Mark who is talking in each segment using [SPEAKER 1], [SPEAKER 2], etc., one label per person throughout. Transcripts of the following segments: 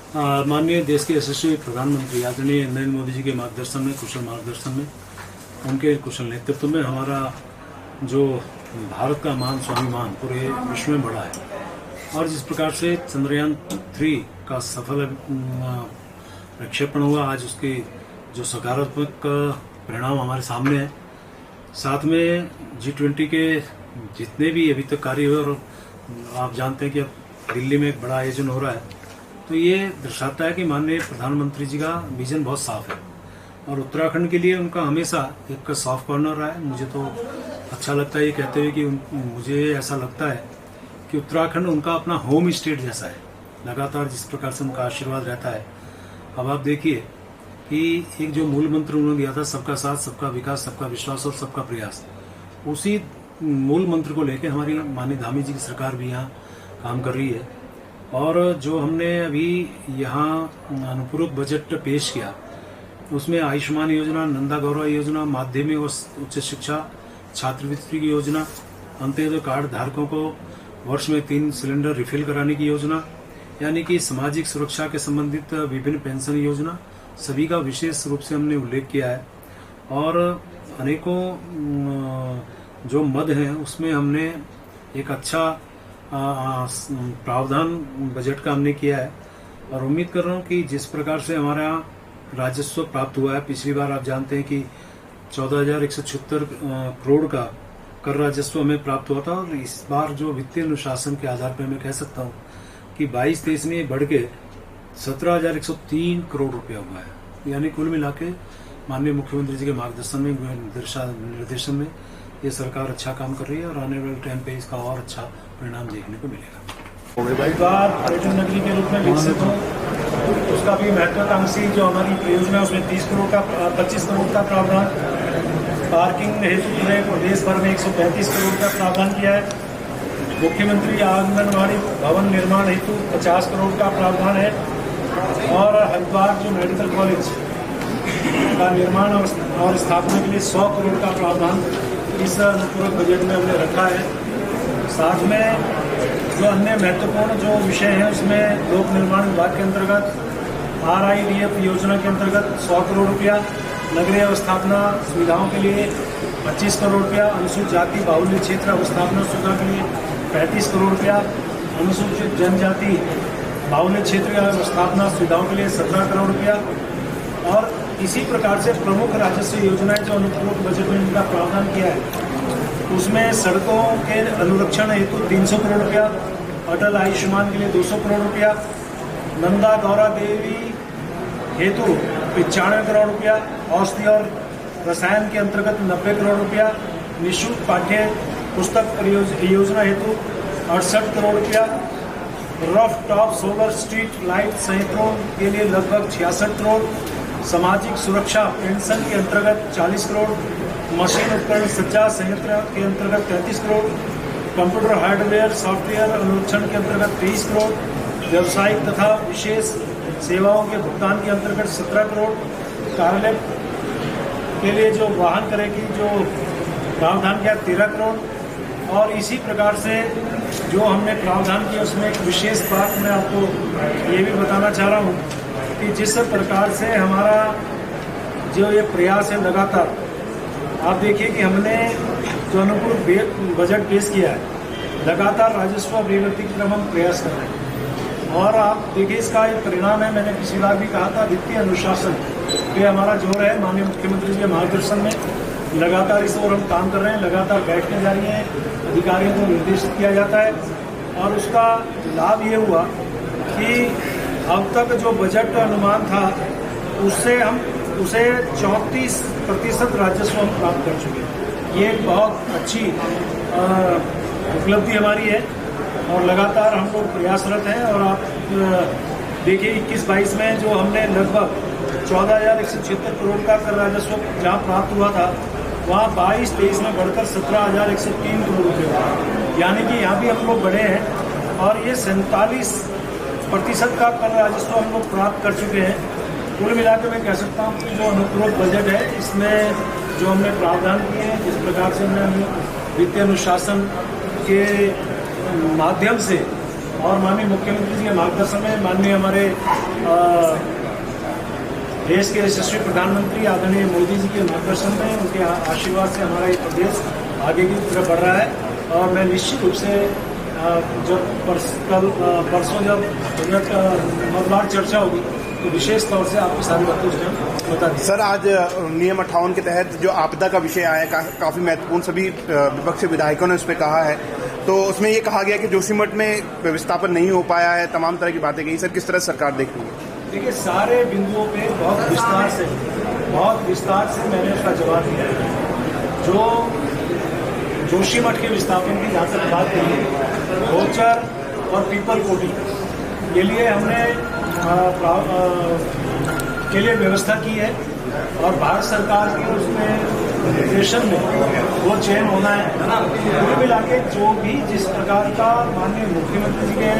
[SPEAKER 1] माननीय देश के यशस्वी प्रधानमंत्री आदरणीय नरेंद्र मोदी जी के मार्गदर्शन में, कुशल मार्गदर्शन में, उनके कुशल नेतृत्व में हमारा जो भारत का मान स्वाभिमान पूरे विश्व में बढ़ा है। और जिस प्रकार से चंद्रयान 3 का सफल प्रक्षेपण हुआ, आज उसकी जो सकारात्मक परिणाम हमारे सामने है। साथ में G20 के जितने भी अभी तक कार्य हुए, और आप जानते हैं कि अब दिल्ली में एक बड़ा आयोजन हो रहा है, तो ये दर्शाता है कि माननीय प्रधानमंत्री जी का विजन बहुत साफ है और उत्तराखंड के लिए उनका हमेशा एक सॉफ्ट कॉर्नर रहा है। मुझे तो अच्छा लगता है ये कहते हुए कि मुझे ऐसा लगता है कि उत्तराखंड उनका अपना होम स्टेट जैसा है। लगातार जिस प्रकार से उनका आशीर्वाद रहता है, अब आप देखिए कि एक जो मूल मंत्र उन्होंने दिया था, सबका साथ, सबका विकास, सबका विश्वास और सबका प्रयास, उसी मूल मंत्र को लेकर हमारी माननीय धामी जी की सरकार भी यहाँ काम कर रही है। और जो हमने अभी यहाँ अनुपूरक बजट पेश किया, उसमें आयुष्मान योजना, नंदा गौरव योजना, माध्यमिक और उच्च शिक्षा छात्रवृत्ति की योजना, अंत्योदय कार्ड धारकों को वर्ष में 3 सिलेंडर रिफिल कराने की योजना, यानी कि सामाजिक सुरक्षा के संबंधित विभिन्न पेंशन योजना, सभी का विशेष रूप से हमने उल्लेख किया है। और अनेकों जो मद हैं उसमें हमने एक अच्छा प्रावधान बजट का हमने किया है। और उम्मीद कर रहा हूँ कि जिस प्रकार से हमारा राजस्व प्राप्त हुआ है, पिछली बार आप जानते हैं कि 14,176 करोड़ का कर राजस्व हमें प्राप्त हुआ था, और इस बार जो वित्तीय अनुशासन के आधार पर मैं कह सकता हूँ कि 22-23 में बढ़ के 17,103 करोड़ रुपया हुआ है। यानी कुल मिला के माननीय मुख्यमंत्री जी के मार्गदर्शन में, निर्देशन में ये सरकार अच्छा काम कर रही है, और आने वाले टाइम पे इसका और अच्छा परिणाम देखने को मिलेगा।
[SPEAKER 2] हरिद्वार पर्यटन नगरी के रूप में विकसित हो, उसका भी महत्वाकांक्षी जो हमारी परियोजना, उसमें 25 करोड़ का प्रावधान, पार्किंग हेतु पूरे देश भर में 135 करोड़ का प्रावधान किया है। मुख्यमंत्री आंगनबाड़ी भवन निर्माण हेतु 50 करोड़ का प्रावधान है। और हरिद्वार जो मेडिकल कॉलेज का निर्माण और स्थापना के लिए 100 करोड़ का प्रावधान इस अनुपूरक बजट में हमने रखा है। साथ में जो अन्य महत्वपूर्ण जो विषय हैं, उसमें लोक निर्माण विभाग के अंतर्गत RIDF योजना के अंतर्गत 100 करोड़ रुपया, नगरीय अवस्थापना सुविधाओं के लिए 25 करोड़ रुपया, अनुसूचित जाति बाहुल्य क्षेत्र अवस्थापना सुविधा के लिए 35 करोड़ रुपया, अनुसूचित जनजाति बाहुल्य क्षेत्र अवस्थापना सुविधाओं के लिए 17 करोड़ रुपया। और इसी प्रकार से प्रमुख राजस्व योजनाएं जो अनुपूरक बजट में इनका प्रावधान किया है, उसमें सड़कों के अनुरक्षण हेतु 300 करोड़ रुपया, अटल आयुष्मान के लिए 200 करोड़ रुपया, नंदा गौरा देवी हेतु 95 करोड़ रुपया, औषधि और रसायन के अंतर्गत 90 करोड़ रुपया, निःशुल्क पाठ्य पुस्तक योजना हेतु 68 करोड़ रुपया, rough top solar street light संयंत्रों के लिए लगभग 66 करोड़, सामाजिक सुरक्षा पेंशन के अंतर्गत 40 करोड़, मशीन उपकरण सज्जा संयंत्र के अंतर्गत 33 करोड़, कंप्यूटर हार्डवेयर सॉफ्टवेयर अनुरक्षण के अंतर्गत 23 करोड़, व्यावसायिक तथा विशेष सेवाओं के भुगतान के अंतर्गत 17 करोड़, कार्यालय के लिए जो वाहन करेगी जो प्रावधान किया 13 करोड़। और इसी प्रकार से जो हमने प्रावधान किया, उसमें एक विशेष बात मैं आपको ये भी बताना चाह रहा हूँ कि जिस प्रकार से हमारा जो ये प्रयास है लगातार, आप देखिए कि हमने जो अनुपूरक बजट पेश किया है, लगातार राजस्व अभिवृद्धि की तरफ हम प्रयास कर रहे हैं। और आप देखिए इसका एक परिणाम है, मैंने पिछली बार भी कहा था, वित्तीय अनुशासन पे हमारा जोर है। माननीय मुख्यमंत्री जी के मार्गदर्शन में लगातार इस ओर हम काम कर रहे हैं, लगातार बैठकें जारी हैं, अधिकारियों को निर्देशित किया जाता है। और उसका लाभ ये हुआ कि अब तक जो बजट अनुमान था उससे हम उसे 34% राजस्व हम प्राप्त कर चुके हैं। ये एक बहुत अच्छी उपलब्धि हमारी है और लगातार हम लोग प्रयासरत हैं। और आप देखिए 21-22 में जो हमने लगभग 14,176 करोड़ का कर राजस्व जहाँ प्राप्त हुआ था, वहाँ 22-23 में बढ़कर 17,103 करोड़ रुपये हुआ। यानी कि यहाँ भी हम लोग बढ़े हैं और ये 47% का कर राजस्व हम लोग प्राप्त कर चुके हैं। कुल मिलाकर मैं कह सकता हूँ कि जो अनुपूरक बजट है, इसमें जो हमने प्रावधान किए हैं, जिस प्रकार से हमने वित्तीय अनुशासन के माध्यम से और माननीय मुख्यमंत्री जी के मार्गदर्शन में, माननीय हमारे देश के यशस्वी प्रधानमंत्री आदरणीय मोदी जी के मार्गदर्शन में, उनके आशीर्वाद से हमारा ये प्रदेश आगे की तरफ बढ़ रहा है। और मैं निश्चित रूप से जब परसों जब मतदार चर्चा होगी तो विशेष तौर से आपकी सारी बातें उसमें बता दी।
[SPEAKER 3] सर, आज नियम 58 के तहत जो आपदा का विषय आया काफी महत्वपूर्ण, सभी विपक्षी विधायकों ने उस पर कहा है, तो उसमें ये कहा गया कि जोशीमठ में विस्थापन नहीं हो पाया है, तमाम तरह की बातें कही। सर, किस तरह सरकार देख रही है?
[SPEAKER 2] देखिए, सारे बिंदुओं पे बहुत विस्तार से मैंने उसका जवाब दिया है। जो जोशीमठ के विस्थापन की जहाँ तक बात कही, गोचर और पीपल कोटी के लिए हमने के लिए व्यवस्था की है और भारत सरकार के उसमें निर्देशन में वो चयन होना है। कुल मिला के जो भी जिस प्रकार का माननीय मुख्यमंत्री जी के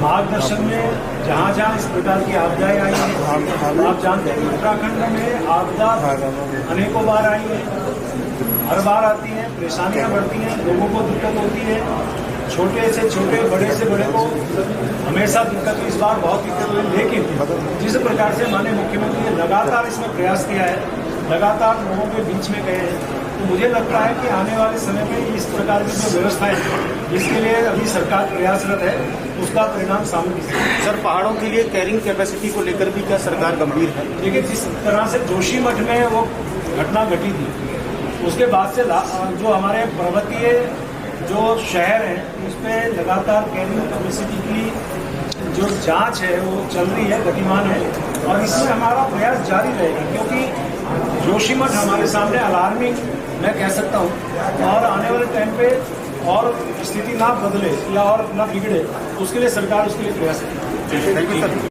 [SPEAKER 2] मार्गदर्शन में जहाँ जहाँ इस प्रकार की आपदाएं आई हैं, आप जानते हैं उत्तराखंड में आपदा अनेकों बार आई है, हर बार आती हैं, परेशानियां बढ़ती हैं, लोगों को दिक्कत होती है, छोटे से छोटे, बड़े से बड़े को हमेशा दिक्कत हुई। इस बार बहुत दिक्कत हुई, लेकिन जिस प्रकार से माननीय मुख्यमंत्री ने लगातार इसमें प्रयास किया है, लगातार लोगों के बीच में गए हैं, तो मुझे लगता है कि आने वाले समय में इस प्रकार की जो व्यवस्था है, जिसके लिए अभी सरकार प्रयासरत है, उसका परिणाम सामने दिखेगा।
[SPEAKER 3] सर, पहाड़ों के लिए कैरिंग कैपेसिटी को लेकर भी क्या सरकार गंभीर है?
[SPEAKER 2] देखिए, जिस तरह से जोशीमठ में वो घटना घटी थी, उसके बाद से जो हमारे पर्वतीय जो शहर हैं उस पर लगातार कैरिंग कैपेसिटी की जो जांच है वो चल रही है, गतिमान है, और इसमें हमारा प्रयास जारी रहेगा, क्योंकि जोशीमठ हमारे सामने अलार्मिंग मैं कह सकता हूँ, और आने वाले टाइम पे और स्थिति ना बदले या और ना बिगड़े, उसके लिए सरकार उसके लिए प्रयास करेगी।
[SPEAKER 3] Thank you sir.